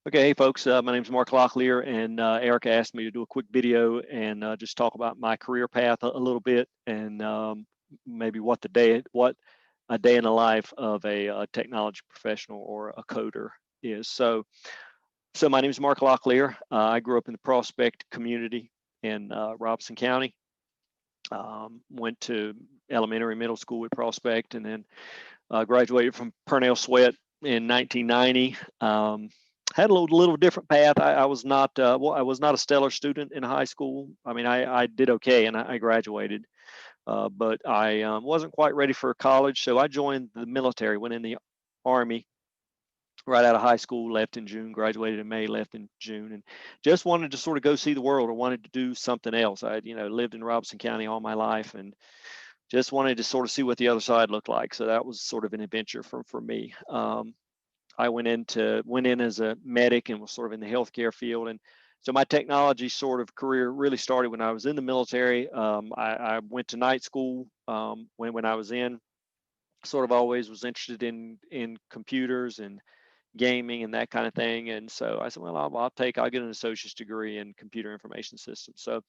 Okay, hey folks, my name is Mark Locklear, and Erica asked me to do a quick video and just talk about my career path a little bit, and maybe what a day in the life of a technology professional or a coder is. So my name is Mark Locklear. I grew up in the Prospect community in Robeson County. Went to elementary, middle school at Prospect, and then graduated from Purnell Sweat in 1990. Had a little different path. I was not I was not a stellar student in high school. I mean, I did okay and I graduated, but I wasn't quite ready for college, so I joined the military. Went in the Army right out of high school. Left in June. Graduated in May. Left in June, and just wanted to sort of go see the world. I wanted to do something else. I lived in Robeson County all my life and just wanted to sort of see what the other side looked like. So that was sort of an adventure for me. I went in as a medic and was sort of in the healthcare field, and so my technology sort of career really started when I was in the military. I went to night school when I was in. Sort of always was interested in computers and gaming and that kind of thing. And so I said, well, I'll get an associate's degree in computer information systems. So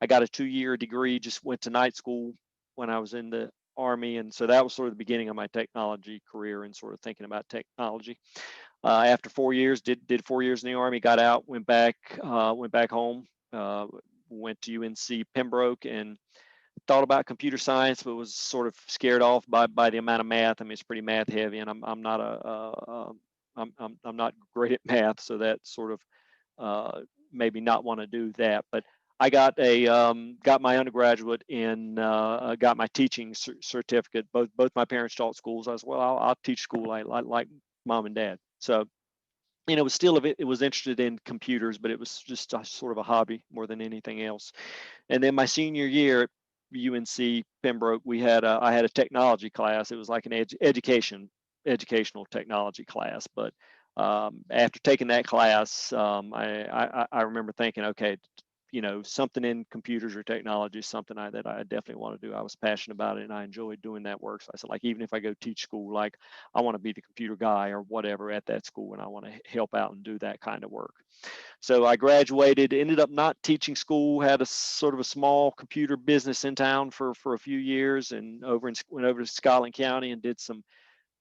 I got a 2-year degree, just went to night school when I was in the Army. And so that was sort of the beginning of my technology career and sort of thinking about technology. After 4 years, did 4 years in the Army, got out, went back home, went to UNC Pembroke and thought about computer science, but was sort of scared off by the amount of math. I mean, it's pretty math heavy, and I'm not I'm not great at math, so that sort of maybe not want to do that. But I got my undergraduate in got my teaching certificate. Both my parents taught schools. I was, well, I'll teach school like mom and dad. So it was still it was interested in computers, but it was just sort of a hobby more than anything else. And then my senior year at UNC Pembroke, I had a technology class. It was like an educational technology class. But after taking that class, I remember thinking, okay, something in computers or technology is something that I definitely want to do. I was passionate about it and I enjoyed doing that work. So I said, like, even if I go teach school, like I want to be the computer guy or whatever at that school, and I want to help out and do that kind of work. So I graduated, ended up not teaching school, had a sort of a small computer business in town for a few years, and went over to Scotland County and did some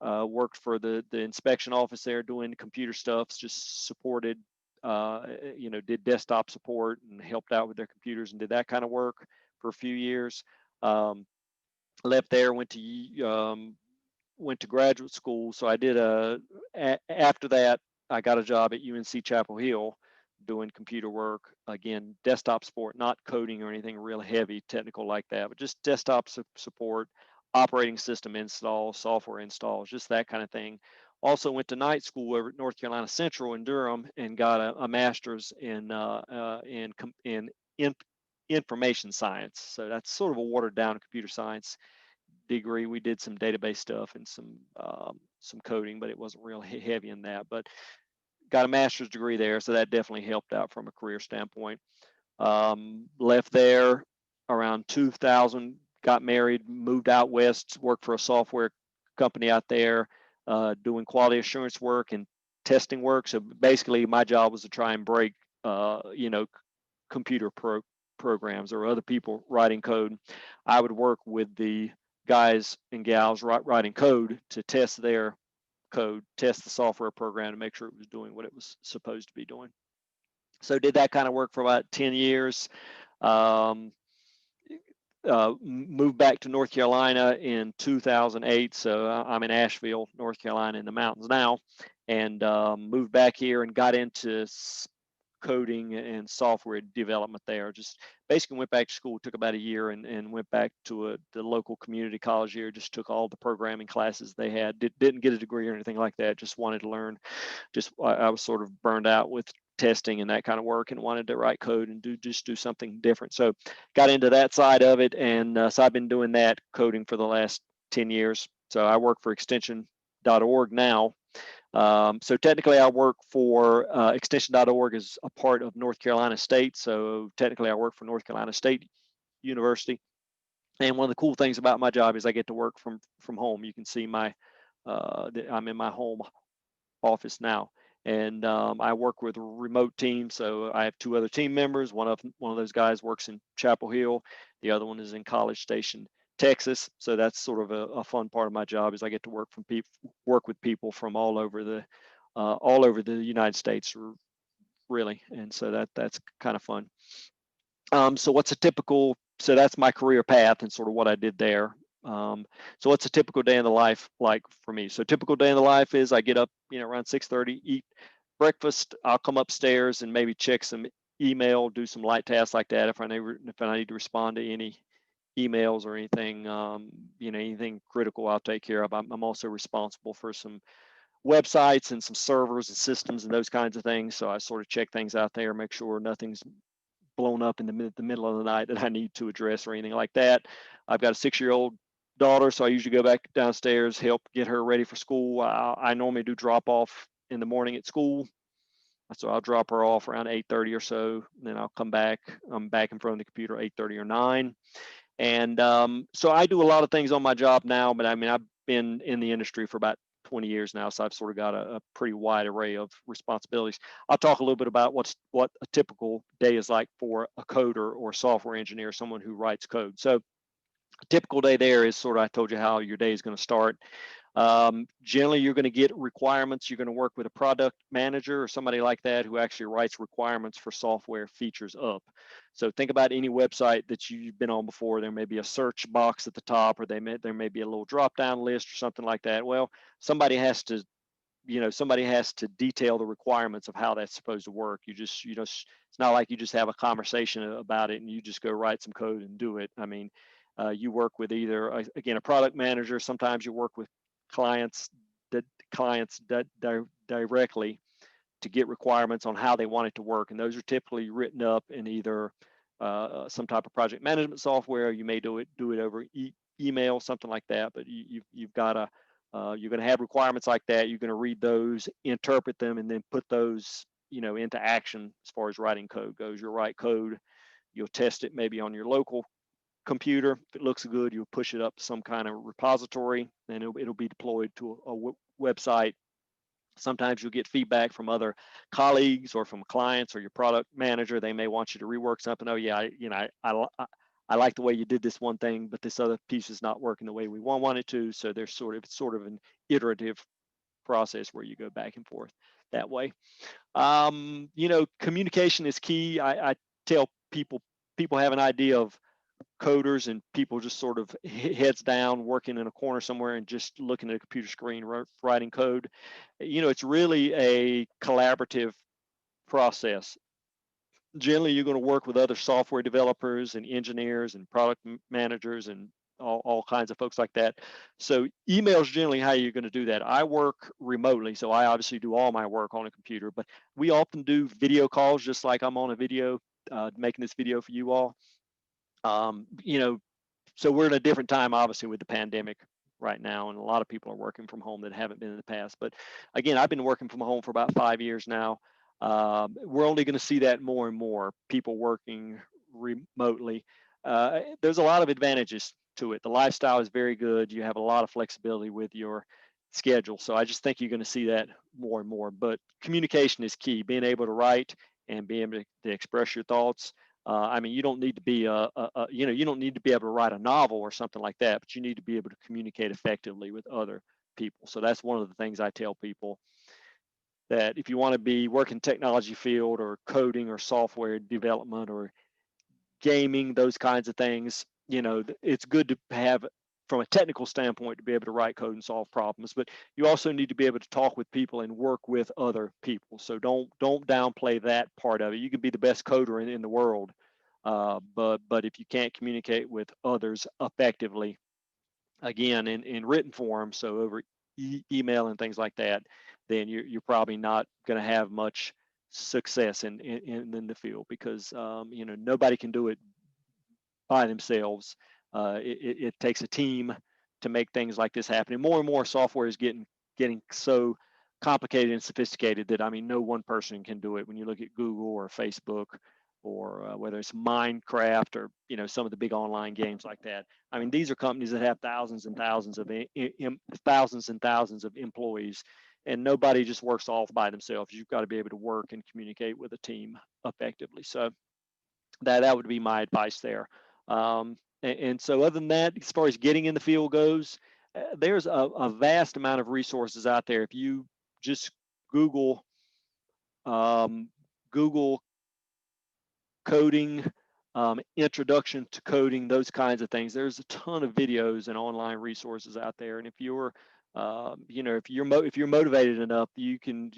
worked for the inspection office there doing computer stuff, just supported, did desktop support and helped out with their computers and did that kind of work for a few years. Left there, went to graduate school. So I did after that, I got a job at UNC Chapel Hill doing computer work. Again, desktop support, not coding or anything real heavy technical like that, but just desktop support, operating system install, software installs, just that kind of thing. Also went to night school over at North Carolina Central in Durham and got a master's in information science. So that's sort of a watered down computer science degree. We did some database stuff and some coding, but it wasn't real heavy in that. But got a master's degree there, so that definitely helped out from a career standpoint. Left there around 2000, got married, moved out west, worked for a software company out there, doing quality assurance work and testing work. So basically, my job was to try and break, computer programs or other people writing code. I would work with the guys and gals writing code to test their code, test the software program to make sure it was doing what it was supposed to be doing. So did that kind of work for about 10 years. Um, Moved back to North Carolina in 2008. So I'm in Asheville, North Carolina in the mountains now, and moved back here and got into coding and software development there. Just basically went back to school, took about a year, and went back to the local community college here. Just took all the programming classes they had. Didn't get a degree or anything like that. Just wanted to learn. I was sort of burned out with testing and that kind of work and wanted to write code and do something different. So got into that side of it. And so I've been doing that coding for the last 10 years. So I work for extension.org now. So technically I work for extension.org is a part of North Carolina State. So technically I work for North Carolina State University. And one of the cool things about my job is I get to work from home. You can see I'm in my home office now. and I work with a remote team. So I have two other team members. One of those guys works in Chapel Hill. The other one is in College Station, Texas. So that's sort of a fun part of my job, is I get to work with people from all over the United States, really. And so that's kind of fun. So what's a typical, so that's my career path and sort of what I did there. So what's a typical day in the life like for me? So typical day in the life is I get up, around 6:30, eat breakfast. I'll come upstairs and maybe check some email, do some light tasks like that if I need to respond to any emails or anything, anything critical I'll take care of. I'm also responsible for some websites and some servers and systems and those kinds of things. So I sort of check things out there, make sure nothing's blown up in the middle of the night that I need to address or anything like that. I've got a 6-year-old daughter, so I usually go back downstairs, help get her ready for school. I normally do drop off in the morning at school, so I'll drop her off around 8:30 or so. Then I'll come back. I'm back in front of the computer 8:30 or 9. And so I do a lot of things on my job now, but I mean, I've been in the industry for about 20 years now, so I've sort of got a pretty wide array of responsibilities. I'll talk a little bit about what a typical day is like for a coder or software engineer, someone who writes code. So a typical day there is sort of, I told you how your day is going to start. Generally, you're going to get requirements. You're going to work with a product manager or somebody like that who actually writes requirements for software features up. So think about any website that you've been on before. There may be a search box at the top, or there may be a little drop-down list or something like that. Well, somebody has to detail the requirements of how that's supposed to work. It's not like you just have a conversation about it and you just go write some code and do it. I mean, you work with either, again, a product manager. Sometimes you work with clients directly to get requirements on how they want it to work, and those are typically written up in either some type of project management software. You may do it over email, something like that. But you've got to you're going to have requirements like that. You're going to read those, interpret them, and then put those into action as far as writing code goes. You'll write code. You'll test it maybe on your local computer. If it looks good, you'll push it up to some kind of repository, and it'll be deployed to a website. Sometimes you'll get feedback from other colleagues or from clients or your product manager. They may want you to rework something. Oh yeah, I like the way you did this one thing, but this other piece is not working the way we want it to. So there's sort of an iterative process where you go back and forth that way. Communication is key. I tell people have an idea of coders and people just sort of heads down working in a corner somewhere and just looking at a computer screen writing code. It's really a collaborative process. Generally, you're going to work with other software developers and engineers and product managers and all kinds of folks like that. So email is generally how you're going to do that. I work remotely, so I obviously do all my work on a computer, but we often do video calls, just like I'm on a video making this video for you all. So we're in a different time, obviously, with the pandemic right now, and a lot of people are working from home that haven't been in the past. But again, I've been working from home for about 5 years now. We're only going to see that more and more, people working remotely. There's a lot of advantages to it. The lifestyle is very good. You have a lot of flexibility with your schedule. So I just think you're going to see that more and more. But communication is key, being able to write and being able to express your thoughts. I mean, you don't need to be you don't need to be able to write a novel or something like that, but you need to be able to communicate effectively with other people. So that's one of the things I tell people, that if you want to be working technology field or coding or software development or gaming, those kinds of things, it's good to have, from a technical standpoint, to be able to write code and solve problems, but you also need to be able to talk with people and work with other people. So don't downplay that part of it. You can be the best coder in the world, but if you can't communicate with others effectively, again, in written form, so over email and things like that, then you're probably not going to have much success in the field, because nobody can do it by themselves. It takes a team to make things like this happen. And more software is getting so complicated and sophisticated that, I mean, no one person can do it. When you look at Google or Facebook, or whether it's Minecraft or some of the big online games like that. I mean, these are companies that have thousands and thousands of employees, and nobody just works all by themselves. You've got to be able to work and communicate with a team effectively. So that would be my advice there. And so other than that, as far as getting in the field goes, there's a vast amount of resources out there. If you just Google um, Google coding, introduction to coding, those kinds of things. There's a ton of videos and online resources out there. And if you're, if you're motivated enough, you can.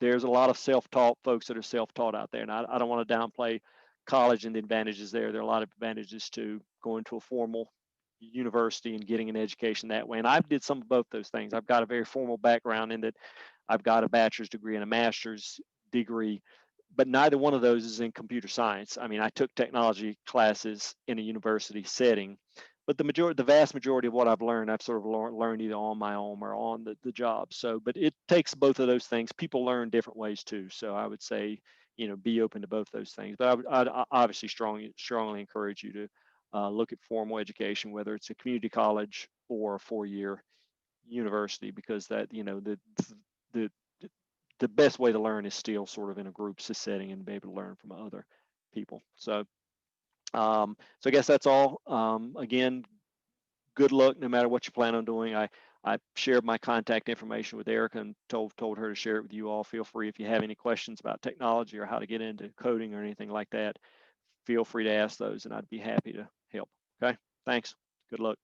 There's a lot of self-taught folks that are self-taught out there. And I don't want to downplay college and the advantages there. There are a lot of advantages to going to a formal university and getting an education that way. And I did some of both those things. I've got a very formal background in that. I've got a bachelor's degree and a master's degree, but neither one of those is in computer science. I mean, I took technology classes in a university setting, but the vast majority of what I've learned, I've sort of learned either on my own or on the job. So, but it takes both of those things. People learn different ways too. So I would say, be open to both those things. But I'd obviously strongly encourage you to look at formal education, whether it's a community college or a 4-year university, because that, the the best way to learn is still sort of in a group setting and be able to learn from other people. So I guess that's all. Again, good luck no matter what you plan on doing. I shared my contact information with Erica and told her to share it with you all. Feel free if you have any questions about technology or how to get into coding or anything like that. Feel free to ask those, and I'd be happy to help. Okay, thanks. Good luck.